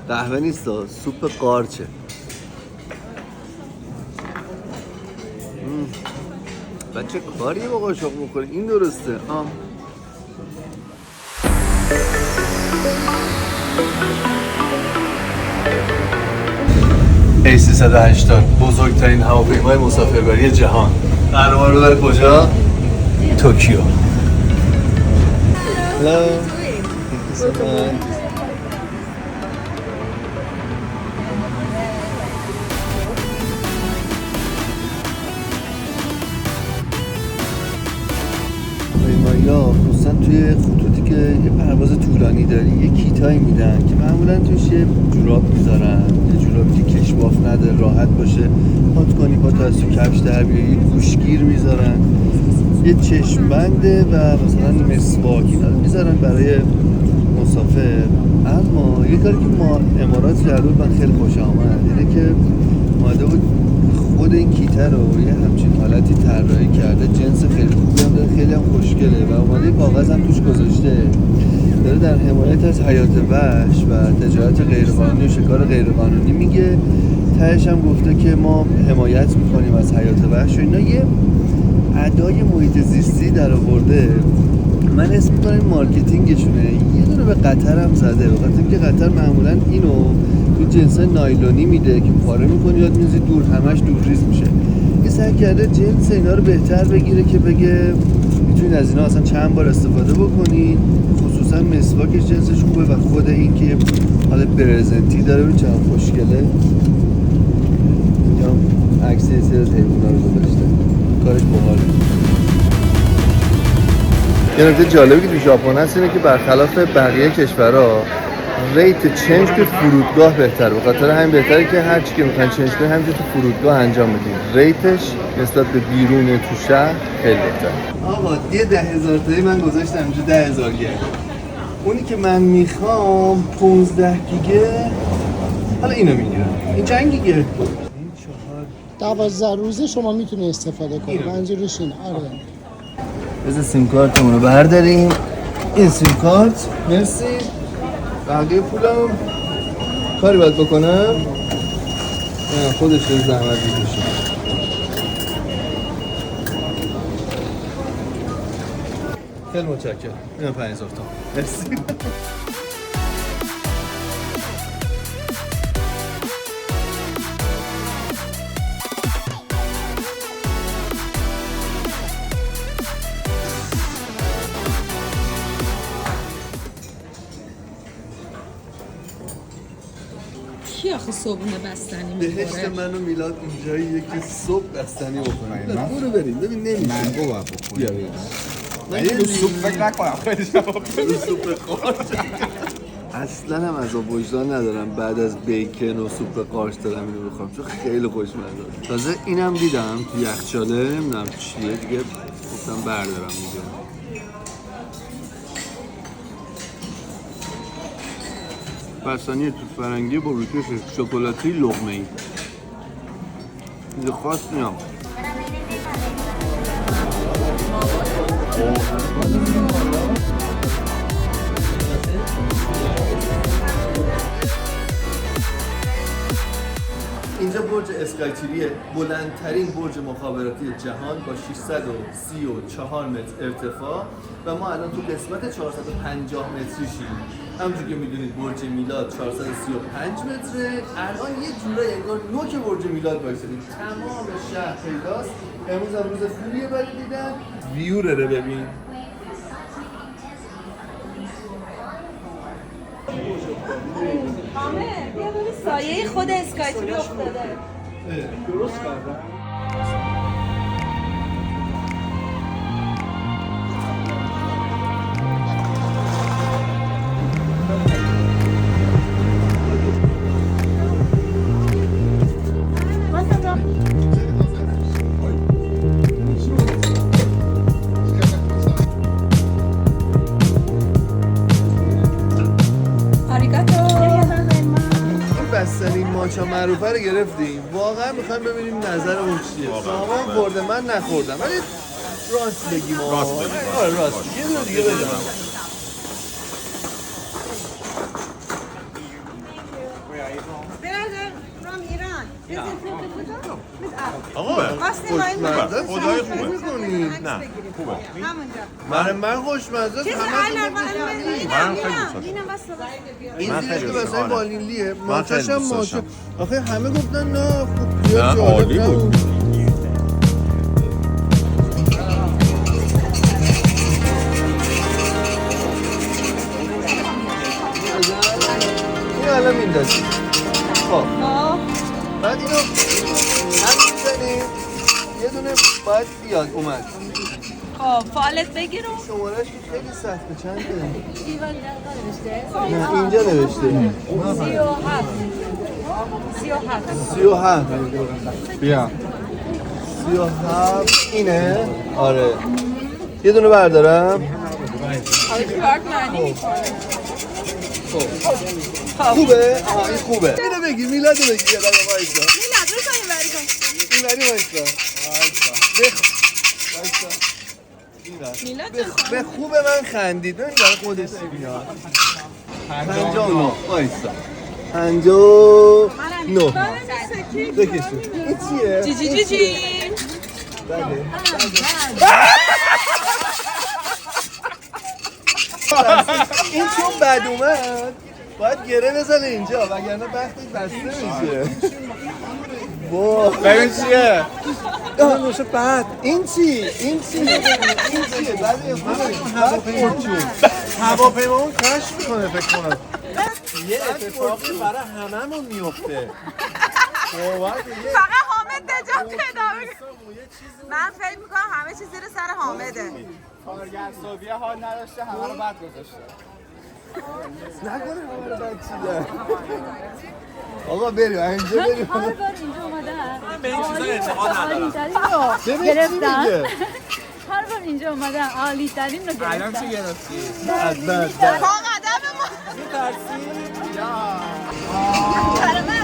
قهوه نیست، سوپ قارچه. بچه کاری با قاشق بکنه، این درسته. A380 بزرگترین هواپیمای مسافربری جهان قرار رو بره کجا؟ توکیو. Hello. هواپیمایی‌ها خصوصا توی خطوطی که یه پرواز طولانی داری یه کیتایی میدن که معمولا توش یه جوراب میذارن، یه جورابی که کشواف نداره، راحت باشه پات کنی پات از تو کفش در بیاری، یه گوشگیر میذارن، یه چشم بنده و مثلا مسواک اینا رو میذارن برای مسافر. اما یه کاری که ما امارات کرده بود من خیلی خوشم آمد اینه که اومده بود خود این کیته رو یه همچین حالتی طراحی کرده، جنس خیلی خوبی هم داره، خیلی هم خوشگله و اومده یه کاغذ هم توش گذاشته داره در حمایت از حیات وحش و تجارت غیرقانونی و شکار غیرقانونی میگه. تهش هم گفته که ما حمایت میکنیم از حیات وحش و اینا، یه ادای محیط زیستی در آورده. من اسم میکنم این مارکتینگشونه. یه دونه به قطر هم زده، به خاطر اینکه قطر معمولا اینو تو جنس نایلونی میده که پاره میکنی یاد میزی دور، همش دورریز میشه. یه سعی کرده جنس اینا رو بهتر بگیره که بگه میتونید از اینا اصلا چند بار استفاده بکنید، خصوصا مسواکش جنسش خوبه و خود این که حالا برزنتی داره و چند خوشگله. اینجا عکس یه سری از حیونا رو گذاشته، کارش باحاله. یه نکته جالبی که تو ژاپن هست اینه که برخلاف بقیه کشورها ریت چنج تو فرودگاه بهتره، به خاطر همین بهتره که هر چی که میخواین چنج کنین همینجوری تو فرودگاه انجام بدین. ریتش نسبت به بیرون تو شهر خیلی بهتره. آقا یه 10,000 تایی من گذاشتم اینجا 10,000 ین. اونی که من میخوام 15 گیگه، حالا اینو میگیرم. این چند گیگه؟ این 12 روزه شما میتونی استفاده کنی. منظورش اینه. آره. بذار سیم کارتمون رو برداریم. این سیم کارت مرسی. بقیه پولم کاری باید بکنم خودش رو زحمت میکشه. خیلی متشکرم. اینم 5000 تومان. مرسی. کی آخه صبحونه بستنی میخوره؟ بهشت من و میلاد اینجاییه که صبح بستنی بخوریم. برو بریم ببین نمیشه. منگو باید بخوریم. بیا بریم. من یه سوپ فکر نکنم خیلی جواب سوپ قارچ. اصلا هم عذاب وجدان ندارم بعد از بیکن و سوپ قارچ دارم اینو بخورم چون خیلی خوشمزه. تازه اینم دیدم تو یخچاله، نمیدونم چیه دیگه، گفتم بردارم دیگه. بستنی توت فرنگی با روکش شکلاتی لقمه‌ای. چیز خاص نیام. اینجا برج اسکایتریه، بلندترین برج مخابراتی جهان با 634 متر ارتفاع و ما الان تو قسمت 450 متریشیم. همونجور که میدونید برج میلاد 435 متره. الان یه جورایی انگار نوک برج میلاد وایسادیم، تمام شهر پیداست. امروز هم روز خوبیه برای دیدن. ویو رو ببین. آمه بیا ببین سایه خود اسکایتری افتاده. درست کردم. بستنی ماچا معروفه رو گرفتیم. واقعا میخوایم ببینیم نظرمون چیه. سامان خورده، من نخوردم ولی راست بگیم. آره راست. یه دونه دیگه بدم. برادر from Iran. آقا خوشمزه خدای خوبه. میکنی؟ نه خوبه. همونجا. من خوشمزه چیز همه ایلر من خیلی دوست داشتم. اینم بس این من زیرش خیلی که دوست مثلا داشتم. والینلیه من خیلی ماچش هم دوست ماچه داشتم. آخه همه گفتن نه خوب زیاد نه، جالب عالی بود. نبود. این الان میندازی خب بعد اینو هم میزنیم یه دونه باید بیاد اومد خب فالت بگیرم. شمارش که خیلی سخته چنده؟ نه اینجا نوشته 37 بیا. 37 اینه؟ آره یه دونه بردارم خوبه؟ آها این خوبه اینو بگی میلادو بگی یه دقیقه وایسا میلاد رو کنیم بری کن. این وری وایسا میلاد به خوب من خندید نمیدونم خودش چی میاد 59 وایسا 59 بکشون این چیه؟ جی جی جی جی. بله این چون بد اومد باید گره بزنه اینجا وگرنه بختش بسته میشه ببین چیه؟ آه نوشه بعد این چی؟ این چیه؟ بعد یه هواپیمامون کشف میکنه فکر کنم. یه اتفاقی برای هممون میفته. فقط حامد نجات پیدا من فکر میکنم همه چیز زیر سر حامده. کارگر صوبیه حال نداشته همه رو بد گذاشته. نکنه همه رو بد چیدن آقا بریم اینجا بریم هر بار اینجا اومدم به این چیزا اعتقاد ندارم. رو گرفتم هر بار اینجا اومدم عالی ترین رو الان گرفتم چی گرفتی؟ پا قدم ما برای من